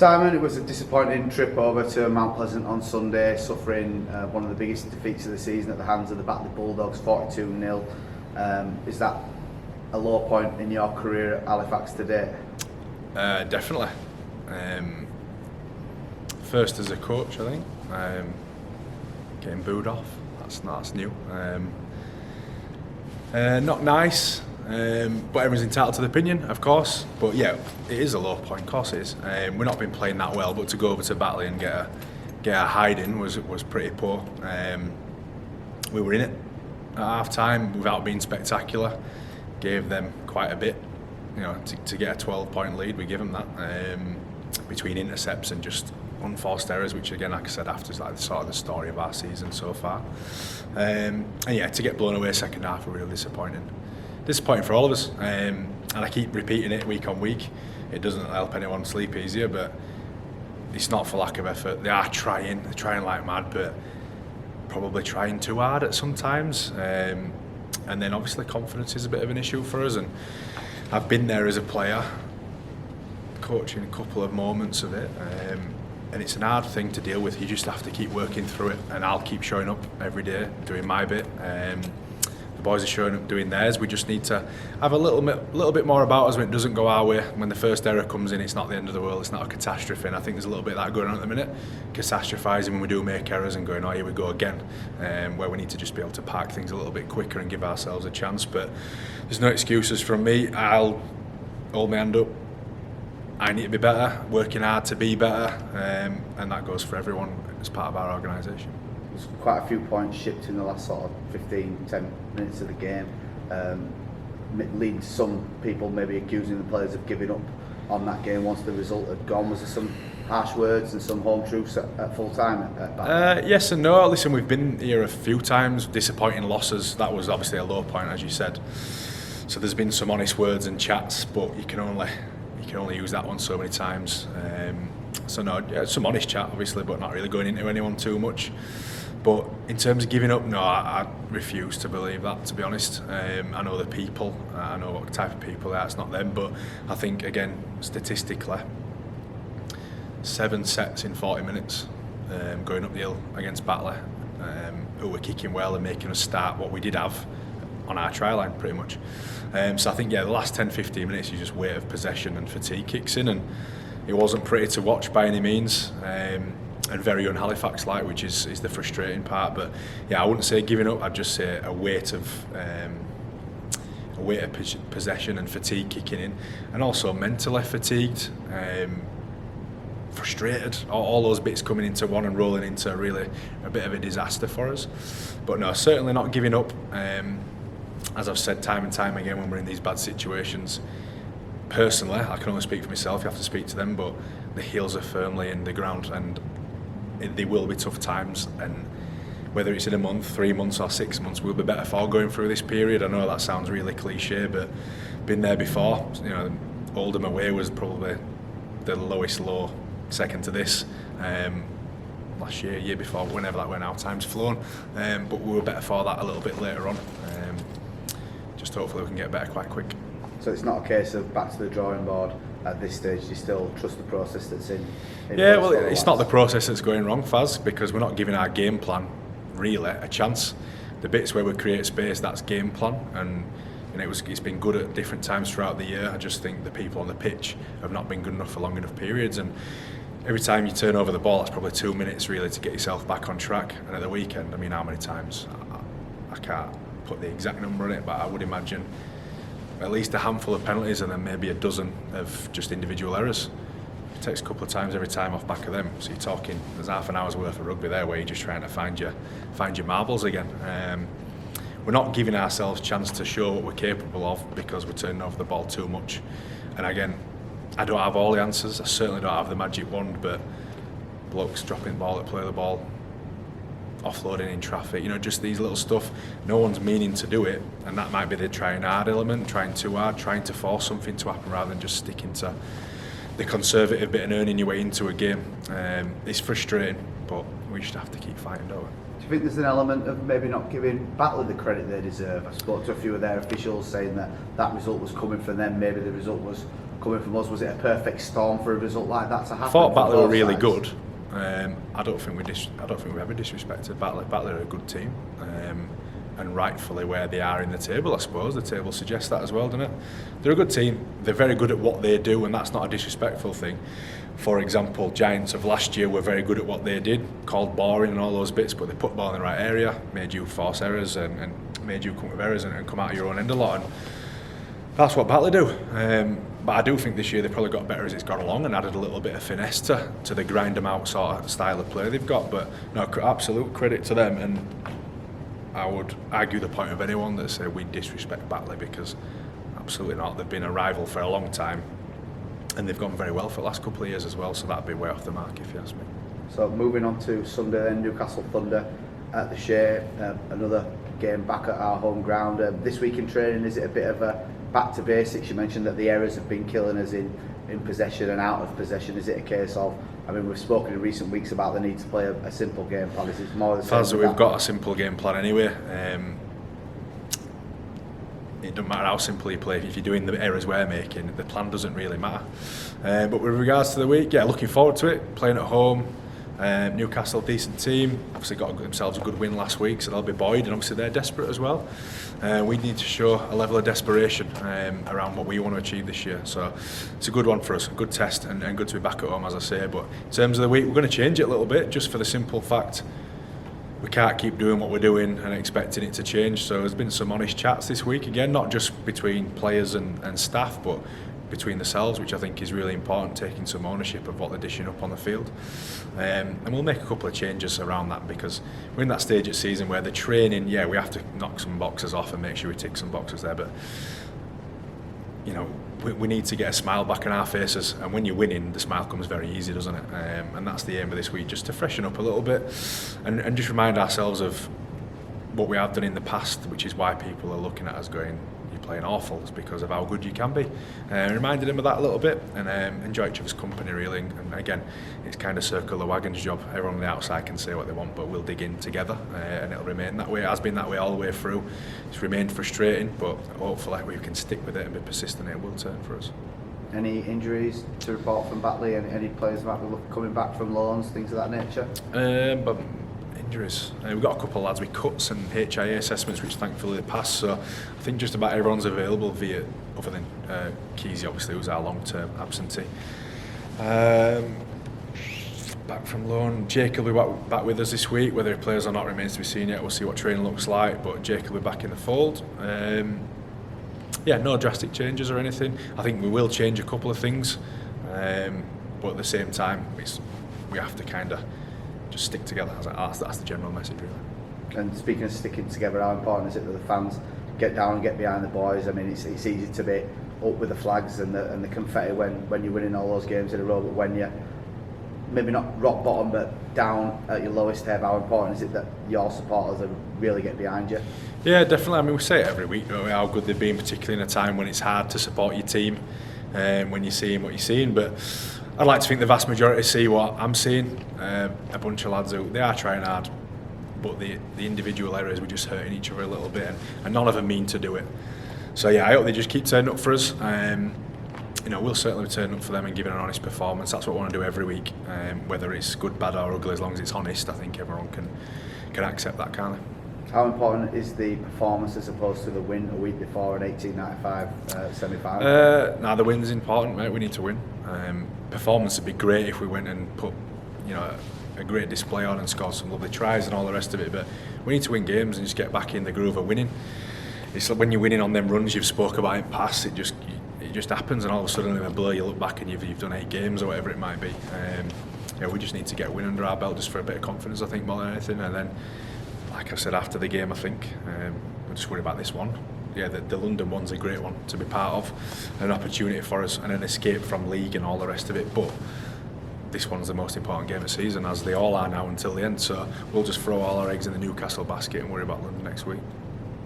Simon, it was a disappointing trip over to Mount Pleasant on Sunday, suffering one of the biggest defeats of the season at the hands of the Batley Bulldogs, 42-0. Is that a low point in your career at Halifax today? Definitely. First as a coach, I think. Getting booed off, that's new. Not nice. But everyone's entitled to the opinion, of course. But yeah, it is a low point, of course it is. We've not been playing that well, but to go over to Batley and get a hiding was pretty poor. We were in it at half time without being spectacular. Gave them quite a bit, to get a 12-point lead. We give them that between intercepts and just unforced errors, which again, like I said, after is like sort of the story of our season so far. And yeah, to get blown away second half were really disappointing for all of us, and I keep repeating it week on week. It doesn't help anyone sleep easier, but it's not for lack of effort. They're trying like mad, but probably trying too hard at sometimes. And then obviously confidence is a bit of an issue for us, and I've been there as a player, coaching a couple of moments of it, and it's an hard thing to deal with. You just have to keep working through it, and I'll keep showing up every day, doing my bit. The boys are showing up doing theirs. We just need to have a little bit more about us when it doesn't go our way. When the first error comes in, it's not the end of the world. It's not a catastrophe. And I think there's a little bit of that going on at the minute. Catastrophising when we do make errors and going, oh, here we go again. Where we need to just be able to park things a little bit quicker and give ourselves a chance. But there's no excuses from me. I'll hold my hand up. I need to be better, working hard to be better. And that goes for everyone as part of our organisation. There's quite a few points shipped in the last sort of 15-10 minutes of the game, leading some people maybe accusing the players of giving up on that game once the result had gone. Was there some harsh words and some home truths at full time at Batley? Yes and no. Listen, we've been here a few times, disappointing losses. That was obviously a low point, as you said. So there's been some honest words and chats, but you can only use that one so many times. So no, some honest chat obviously, but not really going into anyone too much. But in terms of giving up, no, I refuse to believe that, to be honest. I know the people, I know what type of people they are, it's not them, but I think, again, statistically, 7 sets in 40 minutes, going up the hill against Batley, who were kicking well and making us start what we did have on our try line, pretty much. So I think, yeah, the last 10-15 minutes, you just weight of possession and fatigue kicks in, and it wasn't pretty to watch by any means. And very un-Halifax-like, which is the frustrating part. But yeah, I wouldn't say giving up. I'd just say a weight of possession and fatigue kicking in, and also mentally fatigued, frustrated. All those bits coming into one and rolling into really a bit of a disaster for us. But no, certainly not giving up. As I've said time and time again, when we're in these bad situations, personally, I can only speak for myself. You have to speak to them, but the heels are firmly in the ground, and there will be tough times, and whether it's in a month, 3 months or 6 months, we'll be better for going through this period. I know that sounds really cliche, but been there before. Oldham away was probably the lowest low, second to this. Last year before, whenever that went out, time's flown. But we were better for that a little bit later on. Just hopefully we can get better quite quick. So it's not a case of back to the drawing board at this stage. You still trust the process that's in yeah, well, it's not the process that's going wrong, Faz, because we're not giving our game plan really a chance. The bits where we create space, that's game plan, and it's been good at different times throughout the year. I just think the people on the pitch have not been good enough for long enough periods, and every time you turn over the ball, it's probably 2 minutes really to get yourself back on track. And at the weekend, I mean, how many times? I can't put the exact number on it, but I would imagine at least a handful of penalties and then maybe a dozen of just individual errors. It takes a couple of times every time off back of them. So you're talking, there's half an hour's worth of rugby there where you're just trying to find your marbles again. We're not giving ourselves a chance to show what we're capable of because we're turning over the ball too much. And again, I don't have all the answers. I certainly don't have the magic wand, but blokes dropping the ball that play the ball, offloading in traffic, just these little stuff. No one's meaning to do it, and that might be the trying hard element, trying too hard, trying to force something to happen rather than just sticking to the conservative bit and earning your way into a game. It's frustrating, but we just have to keep fighting, don't we? Do you think there's an element of maybe not giving Batley the credit they deserve? I spoke to a few of their officials saying that result was coming from them. Maybe the result was coming from us, was it a perfect storm for a result like that to happen? I thought Batley were really sides? good. I don't think we ever disrespected Batley. Batley are a good team, and rightfully where they are in the table, I suppose. The table suggests that as well, doesn't it? They're a good team. They're very good at what they do, and that's not a disrespectful thing. For example, Giants of last year were very good at what they did, called boring and all those bits, but they put the ball in the right area, made you force errors and made you come with errors and come out of your own end a lot. And that's what Batley do. But I do think this year they've probably got better as it's gone along and added a little bit of finesse to the grind them out sort of style of play they've got. But no, absolute credit to them, and I would argue the point of anyone that say we disrespect Batley, because absolutely not. They've been a rival for a long time, and they've gone very well for the last couple of years as well, so that'd be way off the mark if you ask me. So moving on to Sunday then, Newcastle Thunder at the Shea, another game back at our home ground. This week in training, is it a bit of a back to basics? You mentioned that the errors have been killing us in possession and out of possession. Is it a case of, I mean, we've spoken in recent weeks about the need to play a simple game plan. Is it more the same? Faz, we've got a simple game plan anyway. It doesn't matter how simple you play, if you're doing the errors we're making, the plan doesn't really matter. But with regards to the week, yeah, looking forward to it, playing at home. Newcastle, decent team, obviously got themselves a good win last week, so they'll be buoyed, and obviously they're desperate as well. We need to show a level of desperation around what we want to achieve this year, so it's a good one for us, a good test, and good to be back at home, as I say. But in terms of the week, we're going to change it a little bit, just for the simple fact we can't keep doing what we're doing and expecting it to change. So there's been some honest chats this week, again, not just between players and staff, but between themselves, which I think is really important, taking some ownership of what they're dishing up on the field. And we'll make a couple of changes around that, because we're in that stage of season where the training, yeah, we have to knock some boxes off and make sure we tick some boxes there, but you know, we need to get a smile back on our faces, and when you're winning, the smile comes very easy, doesn't it? And that's the aim of this week, just to freshen up a little bit and just remind ourselves of what we have done in the past, which is why people are looking at us going, you're playing awful. It's because of how good you can be. Reminded them of that a little bit, and enjoy each other's company really. And again, it's kind of circle the wagon's job. Everyone on the outside can say what they want, but we'll dig in together, and it'll remain that way. It has been that way all the way through. It's remained frustrating, but hopefully we can stick with it and be persistent. It will turn for us. Any injuries to report from Batley, and any players might be coming back from loans, things of that nature? But injuries. We've got a couple of lads with cuts and HIA assessments, which thankfully they passed. So I think just about everyone's available, via other than Keezy, obviously, who's our long-term absentee. Back from loan. Jake will be back with us this week. Whether he plays or not remains to be seen yet. We'll see what training looks like, but Jake will be back in the fold. Yeah, no drastic changes or anything. I think we will change a couple of things, but at the same time, we have to kind of just stick together. That's the general message, really. And speaking of sticking together, how important is it that the fans get down and get behind the boys? I mean, it's easy to be up with the flags and the confetti when you're winning all those games in a row, but when you're maybe not rock bottom, but down at your lowest ebb, how important is it that your supporters really get behind you? Yeah, definitely. I mean, we say it every week, don't we, how good they've been, particularly in a time when it's hard to support your team, when you're seeing what you're seeing. But I'd like to think the vast majority see what I'm seeing. A bunch of lads who, they are trying hard, but the individual errors, we're just hurting each other a little bit, and none of them mean to do it. So yeah, I hope they just keep turning up for us. You know, we'll certainly turn up for them and give an honest performance. That's what we want to do every week, whether it's good, bad or ugly. As long as it's honest, I think everyone can accept that, can't they? How important is the performance as opposed to the win a week before an 1895 semi-final? Now the win's important, mate. We need to win. Performance would be great if we went and put, you know, a great display on and scored some lovely tries and all the rest of it. But we need to win games and just get back in the groove of winning. It's like when you're winning on them runs you've spoke about in past, it just happens, and all of a sudden in a blur you look back and you've done 8 games or whatever it might be. Yeah, we just need to get a win under our belt just for a bit of confidence, I think, more than anything. And then, like I said after the game, I think we're just worried about this one. Yeah, the London one's a great one to be part of, an opportunity for us and an escape from league and all the rest of it. But this one's the most important game of the season, as they all are now until the end. So we'll just throw all our eggs in the Newcastle basket and worry about London next week.